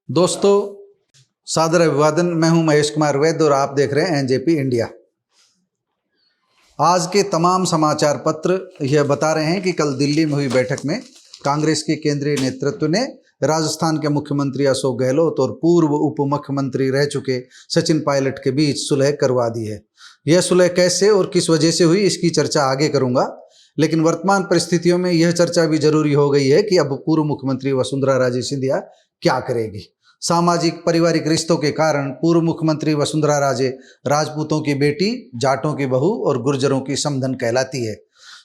दोस्तों, सादर अभिवादन। मैं हूं महेश कुमार वैद्य और आप देख रहे हैं एनजेपी इंडिया। आज के तमाम समाचार पत्र यह बता रहे हैं कि कल दिल्ली में हुई बैठक में कांग्रेस के केंद्रीय नेतृत्व ने राजस्थान के मुख्यमंत्री अशोक गहलोत और पूर्व उप मुख्यमंत्री रह चुके सचिन पायलट के बीच सुलह करवा दी है। यह सुलह कैसे और किस वजह से हुई, इसकी चर्चा आगे करूंगा, लेकिन वर्तमान परिस्थितियों में यह चर्चा भी जरूरी हो गई है कि अब पूर्व मुख्यमंत्री वसुंधरा राजे सिंधिया क्या करेगी। सामाजिक पारिवारिक रिश्तों के कारण पूर्व मुख्यमंत्री वसुंधरा राजे राजपूतों की बेटी, जाटों की बहू और गुर्जरों की समधन कहलाती है।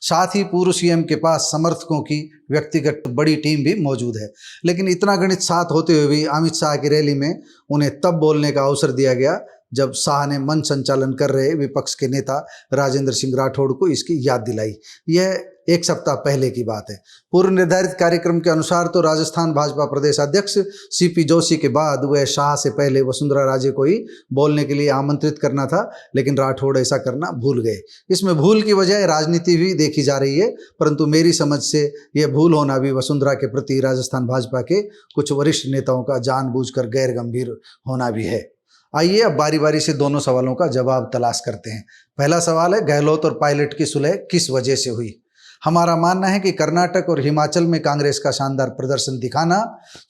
साथ ही पूर्व सीएम के पास समर्थकों की व्यक्तिगत बड़ी टीम भी मौजूद है। लेकिन इतना गणित साथ होते हुए भी अमित शाह की रैली में उन्हें तब बोलने का अवसर दिया गया जब शाह ने मंच संचालन कर रहे विपक्ष के नेता राजेंद्र सिंह राठौड़ को इसकी याद दिलाई। यह एक सप्ताह पहले की बात है। पूर्व निर्धारित कार्यक्रम के अनुसार तो राजस्थान भाजपा प्रदेश अध्यक्ष सीपी जोशी के बाद वह शाह से पहले वसुंधरा राजे को ही बोलने के लिए आमंत्रित करना था, लेकिन राठौड़ ऐसा करना भूल गए। इसमें भूल की वजह राजनीति भी देखी जा रही है, परंतु मेरी समझ से यह भूल होना भी वसुंधरा के प्रति राजस्थान भाजपा के कुछ वरिष्ठ नेताओं का जानबूझकर गैर गंभीर होना भी है। आइए अब बारी बारी से दोनों सवालों का जवाब तलाश करते हैं। पहला सवाल है, गहलोत और पायलट की सुलह किस वजह से हुई। हमारा मानना है कि कर्नाटक और हिमाचल में कांग्रेस का शानदार प्रदर्शन दिखाना,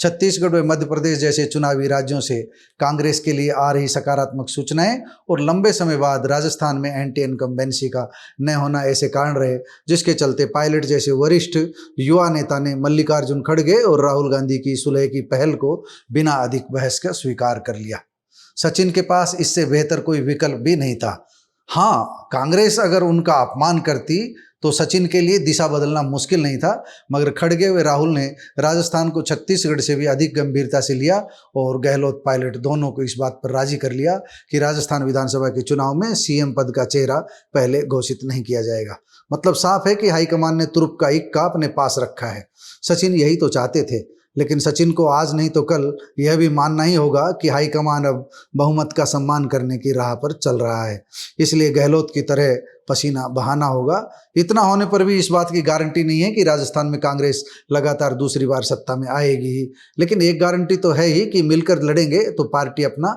छत्तीसगढ़ व मध्य प्रदेश जैसे चुनावी राज्यों से कांग्रेस के लिए आ रही सकारात्मक सूचनाएं और लंबे समय बाद राजस्थान में एंटी इनकम्बेंसी का न होना ऐसे कारण रहे जिसके चलते पायलट जैसे वरिष्ठ युवा नेता ने मल्लिकार्जुन खड़गे और राहुल गांधी की सुलह की पहल को बिना अधिक बहस का स्वीकार कर लिया। सचिन के पास इससे बेहतर कोई विकल्प भी नहीं था। हाँ, कांग्रेस अगर उनका अपमान करती तो सचिन के लिए दिशा बदलना मुश्किल नहीं था, मगर खड़गे हुए राहुल ने राजस्थान को छत्तीसगढ़ से भी अधिक गंभीरता से लिया और गहलोत पायलट दोनों को इस बात पर राजी कर लिया कि राजस्थान विधानसभा के चुनाव में सीएम पद का चेहरा पहले घोषित नहीं किया जाएगा। मतलब साफ है कि हाईकमान ने तुरुप का इक्का अपने पास रखा है। सचिन यही तो चाहते थे, लेकिन सचिन को आज नहीं तो कल यह भी मानना ही होगा कि हाईकमान अब बहुमत का सम्मान करने की राह पर चल रहा है, इसलिए गहलोत की तरह पसीना बहाना होगा। इतना होने पर भी इस बात की गारंटी नहीं है कि राजस्थान में कांग्रेस लगातार दूसरी बार सत्ता में आएगी ही, लेकिन एक गारंटी तो है ही कि मिलकर लड़ेंगे तो पार्टी अपना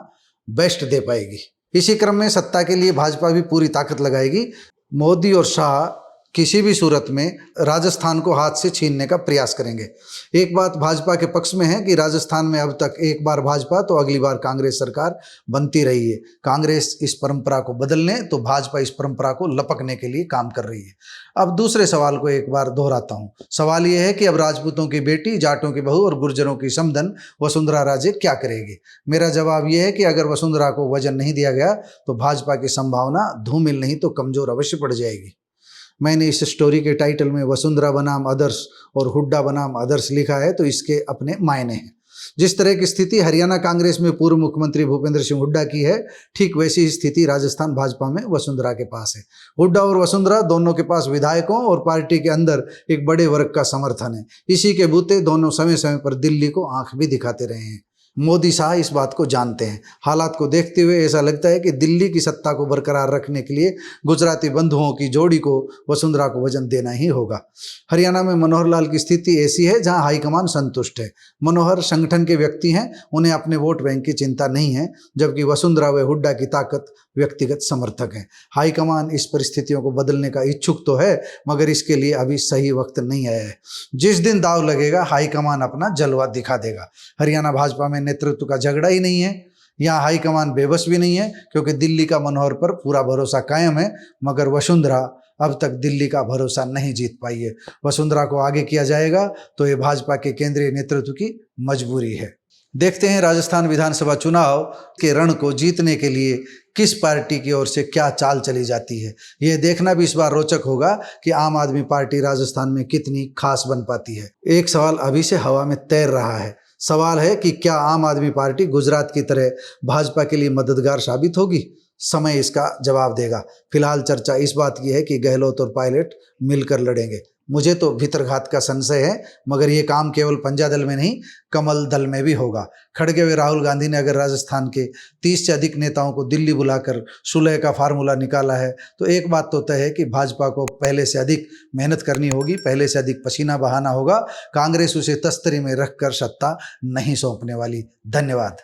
बेस्ट दे पाएगी। इसी क्रम में सत्ता के लिए भाजपा भी पूरी ताकत लगाएगी। मोदी और शाह किसी भी सूरत में राजस्थान को हाथ से छीनने का प्रयास करेंगे। एक बात भाजपा के पक्ष में है कि राजस्थान में अब तक एक बार भाजपा तो अगली बार कांग्रेस सरकार बनती रही है। कांग्रेस इस परंपरा को बदलने तो भाजपा इस परंपरा को लपकने के लिए काम कर रही है। अब दूसरे सवाल को एक बार दोहराता हूँ। सवाल यह है कि अब राजपूतों की बेटी, जाटों की बहू और गुर्जरों की समधन वसुंधरा राजे क्या करेगी। मेरा जवाब यह है कि अगर वसुंधरा को वजन नहीं दिया गया तो भाजपा की संभावना धूमिल नहीं तो कमजोर अवश्य पड़ जाएगी। मैंने इस स्टोरी के टाइटल में वसुंधरा बनाम आदर्श और हुड्डा बनाम आदर्श लिखा है, तो इसके अपने मायने हैं। जिस तरह की स्थिति हरियाणा कांग्रेस में पूर्व मुख्यमंत्री भूपेंद्र सिंह हुड्डा की है, ठीक वैसी ही स्थिति राजस्थान भाजपा में वसुंधरा के पास है। हुड्डा और वसुंधरा दोनों के पास विधायकों और पार्टी के अंदर एक बड़े वर्ग का समर्थन है। इसी के बूते दोनों समय समय पर दिल्ली को आंख भी दिखाते रहे हैं। मोदी शाह इस बात को जानते हैं। हालात को देखते हुए ऐसा लगता है कि दिल्ली की सत्ता को बरकरार रखने के लिए गुजराती बंधुओं की जोड़ी को वसुंधरा को वजन देना ही होगा। हरियाणा में मनोहर लाल की स्थिति ऐसी है जहां हाईकमान संतुष्ट है। मनोहर संगठन के व्यक्ति हैं, उन्हें अपने वोट बैंक की चिंता नहीं है, जबकि वसुंधरा व हुड्डा की ताकत व्यक्तिगत समर्थक हैं। हाईकमान इस परिस्थितियों को बदलने का इच्छुक तो है, मगर इसके लिए अभी सही वक्त नहीं आया है। जिस दिन दाव लगेगा हाईकमान अपना जलवा दिखा देगा। हरियाणा भाजपा में नेतृत्व का झगड़ा ही नहीं है। यहाँ हाईकमान बेबस भी नहीं है, क्योंकि दिल्ली का मनोहर पर पूरा भरोसा कायम है, मगर वसुंधरा अब तक दिल्ली का भरोसा नहीं जीत पाई है। वसुंधरा को आगे किया जाएगा तो ये भाजपा के केंद्रीय नेतृत्व की मजबूरी है। देखते हैं राजस्थान विधानसभा चुनाव के रण को जीतने के लिए किस पार्टी की ओर से क्या चाल चली जाती है। यह देखना भी इस बार रोचक होगा कि आम आदमी पार्टी राजस्थान में कितनी खास बन पाती है। एक सवाल अभी से हवा में तैर रहा है। सवाल है कि क्या आम आदमी पार्टी गुजरात की तरह भाजपा के लिए मददगार साबित होगी। समय इसका जवाब देगा। फिलहाल चर्चा इस बात की है कि गहलोत और पायलट मिलकर लड़ेंगे। मुझे तो भीतरघात का संशय है, मगर ये काम केवल पंजा दल में नहीं, कमल दल में भी होगा। खड़गे व राहुल गांधी ने अगर राजस्थान के 30 से अधिक नेताओं को दिल्ली बुलाकर सुलह का फार्मूला निकाला है, तो एक बात तो तय है कि भाजपा को पहले से अधिक मेहनत करनी होगी, पहले से अधिक पसीना बहाना होगा। कांग्रेस उसे तस्तरी में रखकर सत्ता नहीं सौंपने वाली। धन्यवाद।